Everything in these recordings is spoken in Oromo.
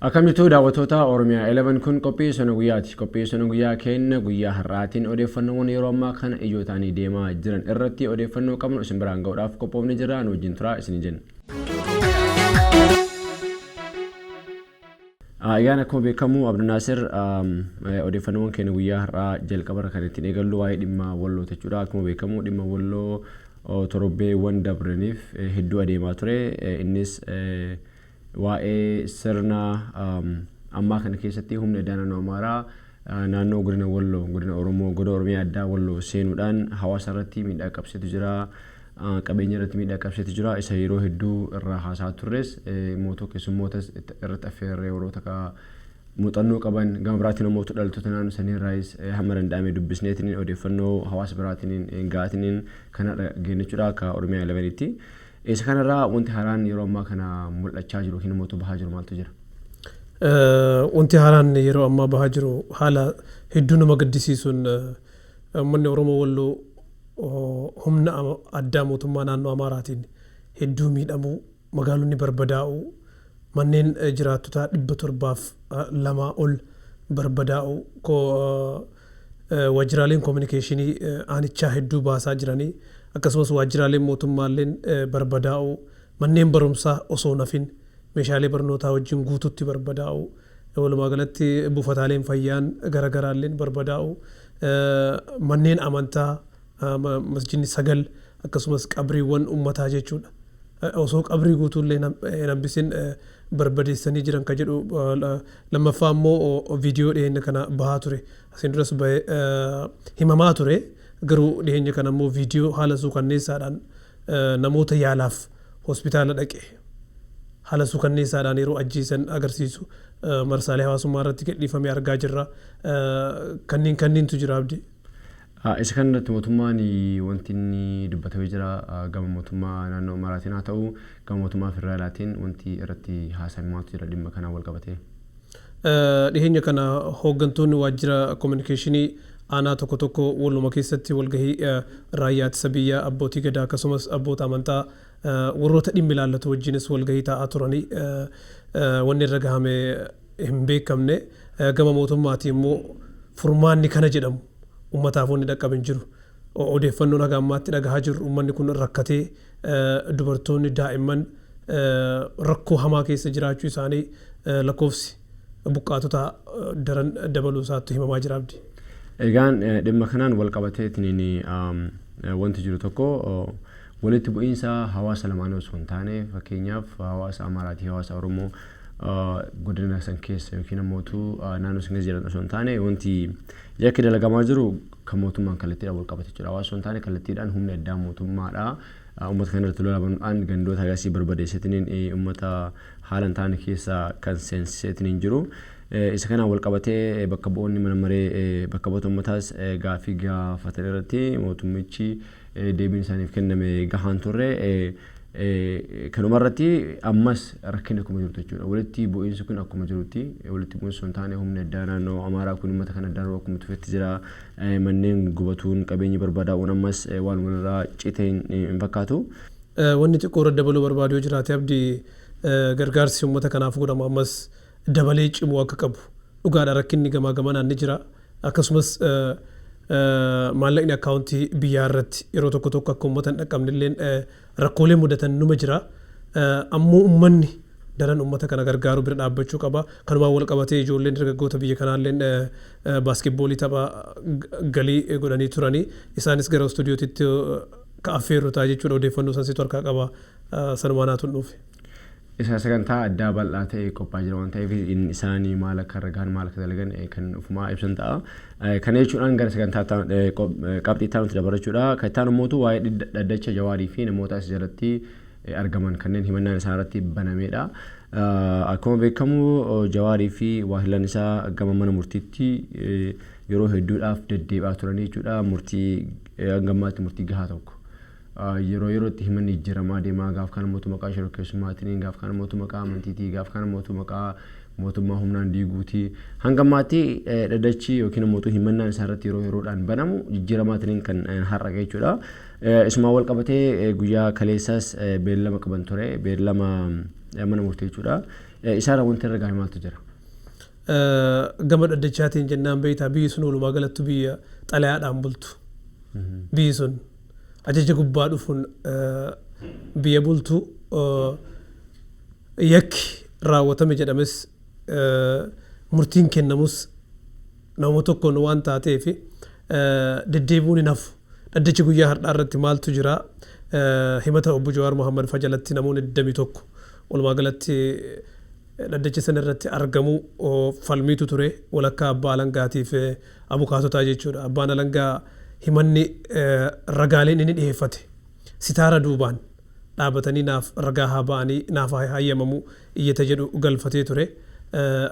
Akkam jirtu daawwattoota Oromiyaa 11 kun qophii sana guyyaati. Qophii sana guyyaa kenna guyyaa har'aatiin odeeffannoowwan yeroo ammaa kana ijoo ta'anii deemaa jiran irratti odeeffannoo qabnu isin biraan ga'uudhaaf qophoofne jirra. Nu wajjin turaa isin jenna. Ayaan akkuma beekamu Abdul Naasir odeeffannoowwan keenya guyyaa har'aa jalqaba kan ittiin eegallu waa'ee dhimma Walloo jechuudha. Akkuma beekamu dhimma Walloo torbeewwan dabraniif hedduu adeemaa ture. Innis waa'ee sirna ammaa kana keessatti humna addaa naannoo Amaaraa naannoo godina Walloo godina Oromoo godina Oromiyaa addaa Walloo seenuudhaan hawaasa irratti miidhaa qabsiisaa jira. Qabeenya irratti miidhaa qabsiisaa jira. Isa yeroo hedduu irraa haasaa turres mootummaa keessummootas irratti affeerree yeroo takka muuxannoo qaban gama biraatiin namoota dhaltoota naannoo sanii irraayis hamma danda'ame dubbisneetiin odeeffannoo hawaasa biraatiin ga'aatiin kana geenyechuudha akka Oromiyaa 11tti. Isa kanarraa wanti haaraan yeroo ammaa kana mul'achaa jiru yookiin immoo bahaa jiru maaltu jira? Wanti haaraan yeroo ammaa bahaa jiru haala hedduu nama gaddisiisuun uummanni Oromoo Walloo humna addaa mootummaa naannoo Amaaraatiin hedduu miidhamuu, magaalonni barbadaa'uu, manneen jiraattota 702 ol barbadaa'uu, waajjiraaleen koominikeeshinii aanichaa hedduu baasaa jiranii. Akkasumas waajjiraaleen mootummaaleen barbadaa'uu, manneen barumsaa osoo nafin meeshaalee barnootaa wajjin guututti barbadaa'uu, walumaa galatti buufataaleen fayyaan garagaraalleen barbadaa'uu, manneen amantaa masjidni 9 akkasumas qabriiwwan uummataa jechuudha. Osoo qabrii guutuullee nambisin barbadeessanii jiran kan jedhu lammaffaa immoo viidiyoo dhiyeenya kana bahaa ture. Asiin duras himamaa ture. Garuu dhiyeenya kana immoo viidiyoo haala suukanneessaadhaan namoota yaalaaf hospitaala dhaqe haala suukanneessaadhaan yeroo ajjeesan agarsiisu marsaalee hawaasummaa irratti gadhiifamee argaa jirra. Kanniintu jira abdii. Isa kanarratti mootummaan wanti inni dubbatamee jira gama mootummaa naannoo Amaaraatiin haa ta'u gama mootummaa federaalaatiin wanti irratti haasa'imaatu jira dhimma kanaan wal qabatee. Dhiyeenya kana hooggantoonni waajjira koominikeeshinii aanaa tokko walluma keessatti walgahii raayyaa ittisa biyyaa abbootii gadaa akkasumas abboota amantaa warroota dhimmi ilaallatu wajjinis walgahii taa'aa turanii wanni irra gahame hin beekamne. Gama mootummaatii immoo furmaanni kana jedhamu uummataaf wanni dhaqqabe hin jiru. Odeeffannoon haga ammaatti dhagahaa jirru uummanni kun rakkatee dubartoonni daa'imman rakkoo hamaa keessa jiraachuu isaanii lakkoofsi buqqaatota daran dabaluu isaatti himamaa jira abdii. Egaan dhimma kanaan wal qabateetiin wanti jiru tokko walitti bu'iinsa hawaasa lamaanii osoo hin taane fakkeenyaaf hawaasa Amaaraa fi hawaasa Oromoo godina san keessa yookiin immoo naannoo san keessa jiran osoo hin taane wanti yakki dalagamaa jiru kan mootummaan kallattiidhaan wal qabatee jira. Hawaasa osoo hin taane kallattiidhaan humna addaa mootummaadha. Uummata kana irratti lola banuudhaan gandoota agarsiis barbadeesseetiin uummata haala hin taane keessa kan seensiseetiin jiru. Isa kanaan wal qabatee bakka bu'oonni mana maree bakka bu'oota uummataas gaaffii gaafatan irratti mootummichi deebiin isaaniif kenname gahaan turre. Kanuma irratti ammas rakkinni akkuma jirutti jechuudha. Walitti bu'iinsi kun akkuma jirutti walitti bu'iinsi osoo hin taane humni addaa naannoo Amaaraa kun uummata kana addaa akkuma tufetti jira. Manneen gubatuun qabeenyi barbadaa'uun ammas waan walirraa citee hin fakkaatu. Wanni xiqqoo irra dabaluu barbaadu yoo jiraate abdii gargaarsi uummata kanaaf godhamu ammas dabalee cimuu akka qabu dhugaadha. Rakkinni gamaa gamanaan ni jira. Akkasumas maallaqni akkaawuntii biyyaa irratti yeroo tokko akka uummata hin dhaqqabnilleen rakkoolee mudatan numa jira. Ammoo uummanni daran uummata kana gargaaruu bira dhaabbachuu qaba. Kanumaan wal qabatee ijoolleen dargaggoota biyya kanaalleen baaskeetboolii taphaa galii godhanii turanii isaanis gara istuudiyootitti affeerrotaa jechuudha. Odeeffannoo sansiitu harkaa qaba. Sanumaan haa tunuufi. Isa sagantaa addaa bal'aa ta'e qophaa'aa jira waan ta'eef isaanii maal akka ragaan maal akka dalagan kan ofumaa ibsan ta'a. Kana jechuudhaan gara sagantaa qabxii itti aanutti dabarachuudha. Kan itti aanu mootu waa'ee dhaddacha Jawaarii fi namoota as jalatti argaman kanneen himannaan isaa irratti banameedha. Akkuma beekamu Jawaarii fi waahilaan isaa gama mana murtiitti yeroo hedduudhaaf deddeebi'aa turanii jechuudha. Murtii hangammaatti murtii gahaa tokko. Yerootti himanni jijjiiramaa deemaa gaaf kana mootummaa maqaa shororkeessummaatiin gaaf kana mootummaa maqaa amantiitii gaaf kana mootummaa maqaa mootummaa humnaan diiguutii hangammaatti dhaddachi yookiin mootummaa himannaan isaa irratti yeroodhaan banamu jijjiiramaatiin kan har'a jechuudha. Isuma wal qabatee guyyaa kaleessas beellama qaban ture beellama mana murtii jechuudha. isaarra wanti irra gaa'e maaltu jira? Gama dhaddachaatiin jennaan beektaa biyyi sun walumaa galattu biyya xalayaadhaan bultu. Biyyi sun ajaja gubbaa dhufuun biyya bultu yakki raawwatame jedhames murtiin kennamus nama tokkoon waan taateef deddeebiin hin hafu. Dhaddachi guyyaa har'aa irratti maaltu jira? Himata obbo Jawaar Mohaammed faa jalatti namoonni 21 walumaa galatti dhaddacha sana irratti argamu falmiitu ture walakkaa abbaa alangaatiif abukaatotaa jechuudha. Abbaan alangaa himanni ragaaleen inni dhiyeeffate sitaara duubaan dhaabatanii naaf ragaa haa ba'anii naaf hayyamamu iyyata jedhu galfatee ture.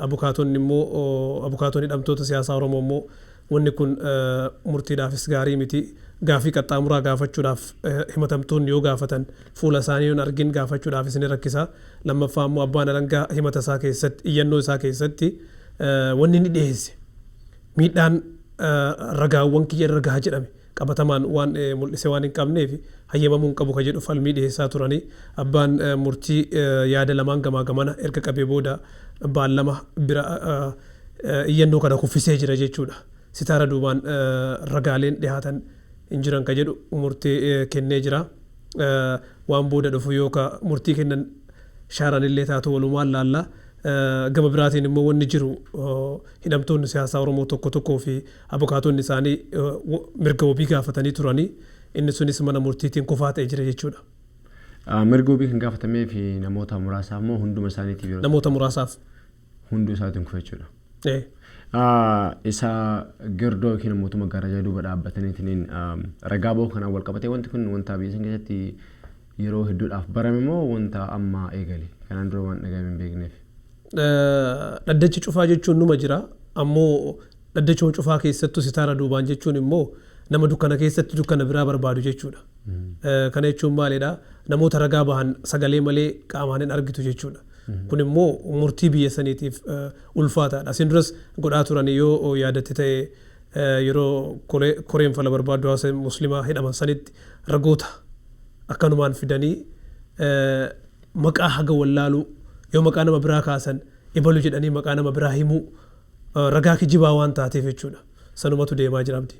Abukaatonni immoo abukaatonni hidhamtoota siyaasaa Oromoo immoo wanni kun murtiidhaafis gaarii miti. Gaafii qaxxaamuraa gaafachuudhaaf himatamtoonni yoo gaafatan fuula isaanii yoo argin gaafachuudhaaf isin rakkisa. Lammaffaa immoo abbaan alangaa himata isaa keessatti iyyannoo isaa keessatti wanni inni dhiyeesse miidhaan ragaawwan kiyya ragaa jedhame qabatamaan waan mul'ise waan hin qabneef hayyamamuu hin qabu ka jedhu falmii dhiyeessaa turanii abbaan murtii yaada lamaan gamaa gamana erga qabee booda abbaan lama bira iyyannoo kana kuffisee jira jechuudha. Sitaara duubaan ragaaleen dhiyaatan hin jiran ka jedhu murtii kennee jira. Waan booda dhufu yookaan murtii kennan shaaran illee taatu walumaan laalla. Gama biraatiin immoo wanni jiru hidhamtoonni siyaasaa Oromoo tokko tokkoo fi abukaatonni isaanii mirga wabii gaafatanii turanii inni sunis mana murtiitiin kufaa ta'ee jira jechuudha. Mirga wabii kan gaafatamee fi namoota muraasaaf moo hunduma isaaniitiif yeroo? Namoota muraasaaf. Hunduu isaatiin kufa jechuudha. Isa girdoo yookiin mootummaa gaaraajaa duuba dhaabbataniitiin ragaa ba'uu kanaan wal qabatee wanti kun wanta biyya sana keessatti yeroo hedduudhaaf barame moo wanta amma eegale kanaan dura waan dhaga'ame hin beekneef? Dhaddachi cufaa jechuun numa jira ammoo dhaddachuma cufaa keessattuu sitaara duubaan jechuun immoo nama dukkana keessatti dukkana biraa barbaadu jechuudha. Kana jechuun maalidha? Namoota ragaa bahan sagalee malee qaamaan hin argitu jechuudha. Kun immoo murtii biyya saniitiif ulfaataadha. Isin duras godhaa turan yoo yaadatte ta'e yeroo koreen fala barbaadu hawaasa muslimaa hidhaman sanitti ragoota akkanumaan fidanii maqaa haga wallaaluu yoo maqaa nama biraa kaasan ibalu jedhanii maqaa nama biraa himuu ragaa kijibaa waan taateef jechuudha. Sanumatu deemaa jira abdii.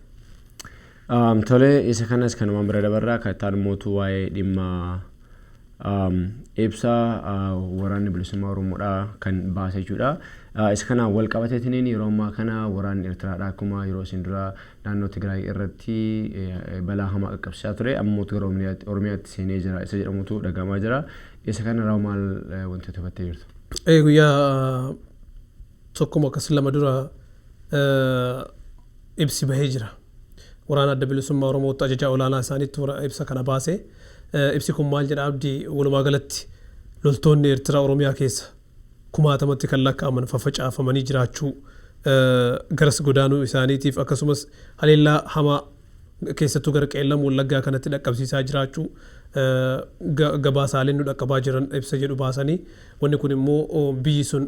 Tolee isa kanas kanumaan bira dabarraa kan ta'an mootuu waa'ee dhimma ibsa waraanni bilisummaa Oromoodhaa kan baase jechuudha. Isa kanaan wal qabateetiin yeroo ammaa kana waraanni Eertiraadhaa akkuma yeroo isin dura naannoo Tigraay irratti balaa hamaa qaqqabsiisaa ture amma gara Oromiyaatti seenee jira isa jedhamutu dhagahamaa jira. Isa kana irraa maal wanti hubattee jirtu? Guyyaa tokkuma akkas lama dura ibsi bahee jira. Waraana adda bilisummaa Oromootti ajajaa olaanaa isaaniitti ibsa kana baase. Ibsi kun maal jedha abdii walumaa galatti loltoonni Eertiraa Oromiyaa keessa kumaatamatti kan lakkaa'aman faffacaafamanii jiraachuu garas godaanuu isaaniitiif akkasumas haleellaa hamaa keessattuu gara qeellam wallaggaa kanatti dhaqqabsiisaa jiraachuu gabaasaaleen nu dhaqqabaa jiran ibsa jedhu baasanii wanni kun immoo biyyi sun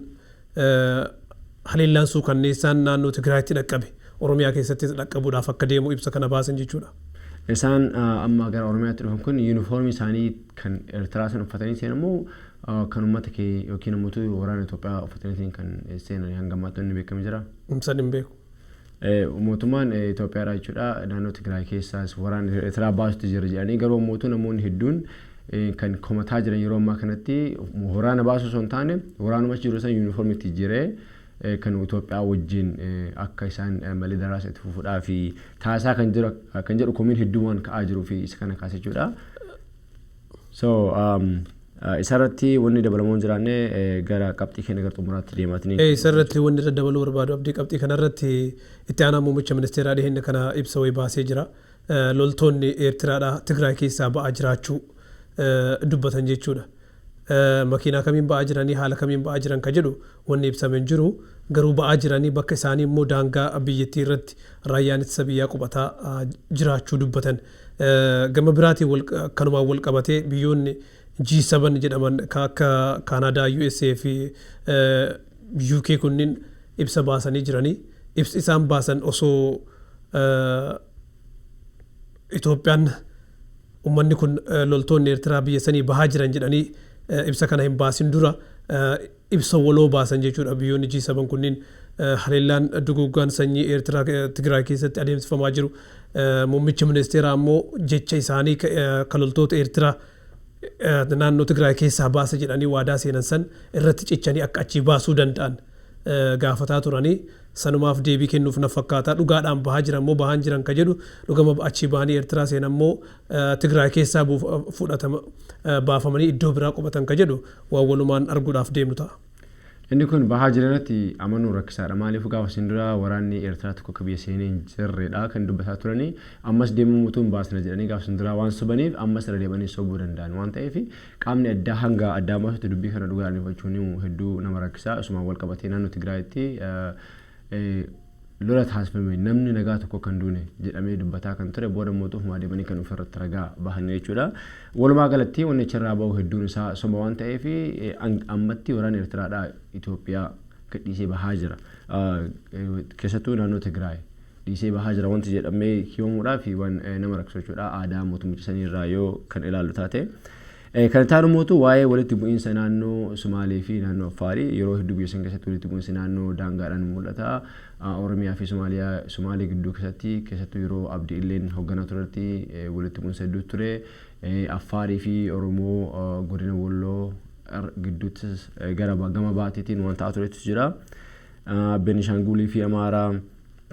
haleellaan suukanneessaan naannoo Tigraayitti dhaqqabe Oromiyaa keessatti dhaqqabuudhaaf akka deemu ibsa kana baasan jechuudha. Isaan amma gara Oromiyaatti dhufan kun yuunifoormii isaanii kan Eertiraa san uffatanii seenan immoo kan uummata kee yookiin immoo waraana Itoophiyaa uffatanii kan seenan hanga ammaatti inni beekamee jira? San hin beeku. Mootummaan Itoophiyaadhaa jechuudha naannoo Tigraay keessaas waraana Eertiraa baasutti jira jedhanii garuu mootuu namoonni hedduun kan komataa jiran yeroo ammaa kanatti waraana baasuu osoo hin taane waraanuma jiru san yuunifoormiitti jiree kan Itoophiyaa wajjin akka isaan malee daraasa itti fufuudhaa fi taasaa kan jedhu komiin hedduumaan ka'aa jiruu fi isa kana kaasa jechuudha. So isarratti wanni dabalamuun jiraanne gara qabxii keenya gara xumuraatti deemaatini. Isarratti wanni dabaluu barbaadu abdii qabxii kanarratti itti aanaa muummicha ministeeraa dhiheenya kana ibsa wayii baasee jira. Loltoonni Eertiraadhaa Tigraay keessaa ba'aa jiraachuu dubbatan jechuudha. Makiinaa kamiin ba'aa jiranii haala kamiin ba'aa jiran ka jedhu wanni ibsamee jiru garuu ba'aa jiranii bakka isaanii immoo daangaa biyyattii irratti raayyaan ittisa biyyaa qubataa jiraachuu dubbatan. Gama biraatiin kanumaan wal qabatee biyyoonni G7 jedhaman akka Kaanaadaa, USA fi UK kunniin ibsa baasanii jiranii ibsi isaan baasan osoo Itoophiyaan uummanni kun loltoonni Eertiraa biyya sanii bahaa jiran jedhanii ibsa kana hin baasin dura ibsa waloo baasan jechuudha biyyoonni G7 kunniin haleellaan duguuggaan sanyii Eertiraa Tigraay keessatti adeemsifamaa jiru muummichi ministeeraa ammoo jecha isaanii kan loltoota Eertiraa naannoo Tigraay keessaa baasa jedhanii waadaa seenan san irratti cichanii akka achi baasuu danda'an gaafataa turanii sanumaaf deebii kennuuf na fakkaata dhugaadhaan bahaa jiran moo bahaan jiran ka jedhu dhugama achi bahanii Eertiraa seenan moo Tigraay keessaa fudhatama baafamanii iddoo biraa qubatan ka jedhu waan walumaan arguudhaaf deemnu ta'a. Inni kun bahaa jiranatti amanuu rakkisaadha. Maaliif gaafa sindura waraanni Eertiraa tokko akka biyya seenee hin jirredha kan dubbataa turanii ammas deemuu mutuun baasna jedhanii gaafa sindura waan sobaniif ammas irra deemanii sobuu danda'an waan ta'eef qaamni addaa hanga addaa baasutti dubbii kana dhugaan ifachuun hedduu nama rakkisaa asumaan wal qabatee naannoo Tigraayitti lola taasifame namni nagaa tokko kan duune jedhamee dubbataa kan ture booda mootummaa deemanii kan ofirratti ragaa bahan jechuudha. Walumaa galatti wanni achirraa bahu hedduun isaa soba waan ta'eef ammatti waraana Eertiraadhaa Itoophiyaa gadhiisee bahaa jira. Keessattuu naannoo Tigraay dhiisee bahaa jira wanti jedhamee himamuudhaaf waan nama rakkisu jechuudha. Aadaa mootummicha saniirraa yoo kan ilaallu taate. Kan taanu mootu waa'ee walitti bu'iinsa naannoo Sumaalee fi naannoo Affaarii yeroo hedduu biyya san keessatti walitti bu'iinsa naannoo daangaadhaan mul'ata. Oromiyaa fi Sumaalee gidduu keessattuu yeroo Abdii illeen hoogganaa turetti walitti bu'iinsa hedduu ture. Affaarii fi Oromoo godina Walloo gidduuttis gara gama baatiitiin waan ta'aa turetu jira. Beenishaangulii fi Amaaraa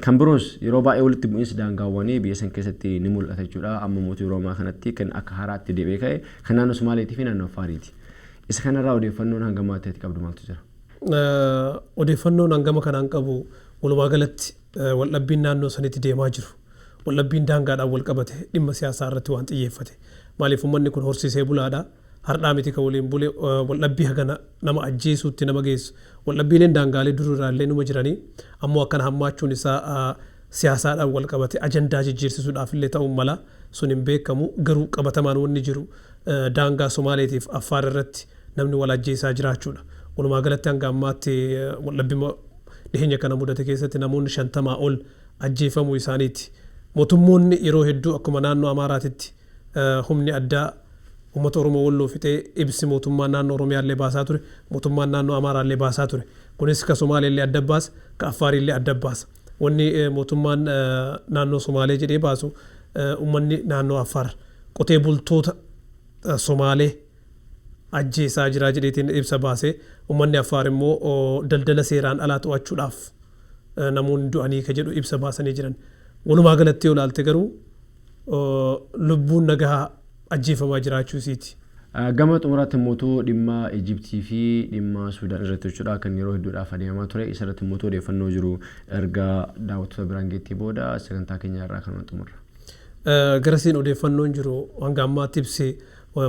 kan biroos yeroo baay'ee walitti bu'iinsi daangaawwanii biyya san keessatti ni mul'ata jechuudha. Amma mootii Oromoo kanatti kan akka haaraatti deebi'ee ka'e kan naannoo Sumaaleetii fi naannoo Affaariiti. Isa kanarraa odeeffannoon hangama ta'etti qabdu maaltu jira? Odeeffannoon hangama kanaan qabu walumaa galatti waldhabbiin naannoo sanitti deemaa jiru. Waldhabbiin daangaadhaan wal qabate dhimma siyaasaa irratti waan xiyyeeffate. Maaliif uummanni kun horsiisee bulaadha. Hardhaa miti kan waliin bule waldhabbii hagana nama ajjeesuutti nama geessu. Waldhabbiileen daangaalee dururaallee numa jiranii ammoo akkana hammaachuun isaa siyaasaadhaan wal qabate ajandaa jijjiirsisuudhaaf illee ta'uu mala sun hin beekamu garuu qabatamaan wanni jiru daangaa Somaaleetiif Affaar irratti namni wal ajjeesaa jiraachuudha. Walumaa galatti hanga ammaatti waldhabbii dhiheenya kana mudate keessatti namoonni 50 ol ajjeefamuu isaaniiti. Mootummoonni yeroo hedduu akkuma naannoo Amaaraatitti humni addaa uummata Oromoo Walloo fixee ibsi mootummaan naannoo Oromiyaallee baasaa ture mootummaan naannoo Amaaraallee baasaa ture kunis ka Somaaleellee adda baasa ka Affaariillee adda baasa wanni mootummaan naannoo Somaalee jedhee baasu uummanni naannoo Affaar qotee bultoota Somaalee ajjeesaa jira jedheetiin ibsa baasee uummanni Affaar immoo daldala seeraan alaa to'achuudhaaf namoonni du'anii ka jedhu ibsa baasanii jiran walumaa galatti yoo ilaalte garuu lubbuun nagaa ajjeefamaa jiraachuu isiiti. Gama xumuraatti mootuu dhimma Ijiptii fi dhimma Suudaan irratti jechuudha kan yeroo hedduudhaaf adeemaa ture isarratti mootuu odeeffannoo jiru erga daawwattoota biraan geettii booda sagantaa keenya irraa kan xumurra. Garasiin odeeffannoon jiru hanga ammaatti ibsi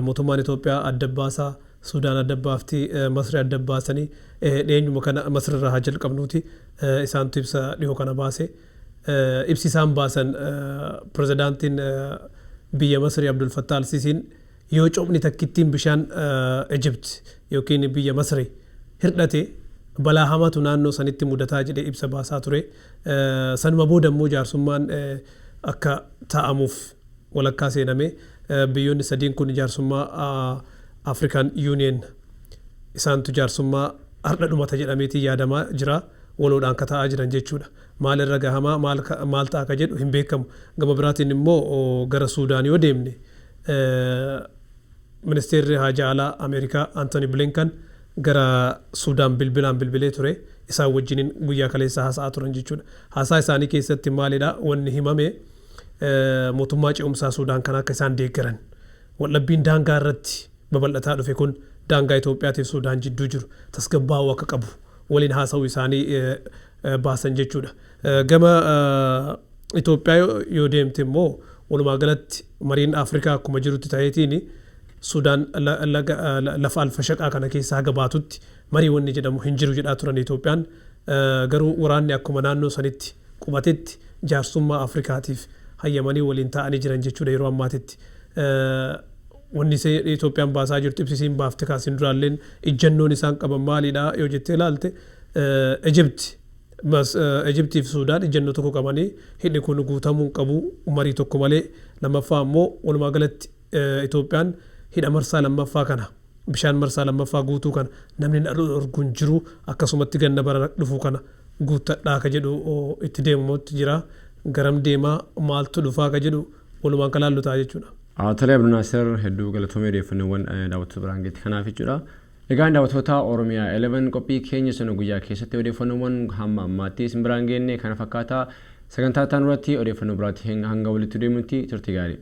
mootummaan Itoophiyaa adda baasaa Suudaan adda baaftii Masri adda baasanii dheenyuma kana Masri irraa haa jalqabnuuti isaantu ibsa dhihoo kana baase ibsi isaan baasan pirezidaantiin biyya Masri Abdul Fattah al-Sisiin yoo coomni takkittiin bishaan Egypt yookiin biyya Masri hirdhate balaa hamatu naannoo sanitti mudataa jedhee ibsa baasaa ture. Sanuma booda immoo jaarsummaan akka taa'amuuf walakkaa seename biyyoonni sadiin kun jaarsummaa African Union isaantu jaarsummaa har'a dhumata jedhameetii yaadamaa jira. Waloodhaan ka ta'aa jiran jechuudha. Maal irra gahamaa maal ta'a ka jedhu hin beekamu. Gama biraatiin immoo gara Suudaan yoo deemne ministeerri haajaa alaa Ameerikaa Anthony Blinken gara Suudaan bilbilee ture. Isaan wajjiniin guyyaa kaleessaa haasa'aa turan jechuudha. Haasaa isaanii keessatti maalidha wanni himame mootummaa ce'umsaa Suudaan kan akka isaan deeggaran. Waldhabbiin daangaa irratti babal'ataa dhufe kun daangaa Itoophiyaatiif Suudaan jidduu jiru tasgabbaa'uu akka qabu. Waliin haasa'uu isaanii baasan jechuudha. Gama Itoophiyaa yoo deemte immoo walumaa galatti mariin Afrikaa akkuma jirutti ta'eetiin Suudaan lafa alfashaqaa kana keessa haga baatutti marii wanni jedhamu hin jiru jedhaa turan Itoophiyaan garuu waraanni akkuma naannoo sanitti qubatetti jaarsummaa Afrikaatiif hayyamanii waliin ta'anii jiran jechuudha yeroo ammaatitti. Wanni Itoophiyaan baasaa jirtu ibsisiin baafte kaasin duraalleen ijjannoon isaan qaban maalidha yoo jettee ilaalte Ijiptii fi Suudaan ijjannoo tokko qabanii hidhi kun guutamuu qabu marii tokko malee lammaffaa immoo walumaa galatti Itoophiyaan hidha marsaa lammaffaa kana bishaan marsaa lammaffaa guutuu kana namni arguun jiru akkasumatti ganna bara dhufu kana guuttadhaa ka jedhu itti deemamutti jira garam deemaa maaltu dhufaa ka jedhu walumaan kalaallu ta'a jechuudha. Tolee Abduu Naasir hedduu galatoomee odeeffannoowwan daawwattoota biraan geetti kanaaf jechuudha. Egaan daawwattoota Oromiyaa 11 qophii keenya sana guyyaa keessatti odeeffannoowwan hamma ammaatti isin biraan geenne kana fakkaata sagantaa irratti odeeffannoo biraatti hanga walitti deemutti turtii gaarii.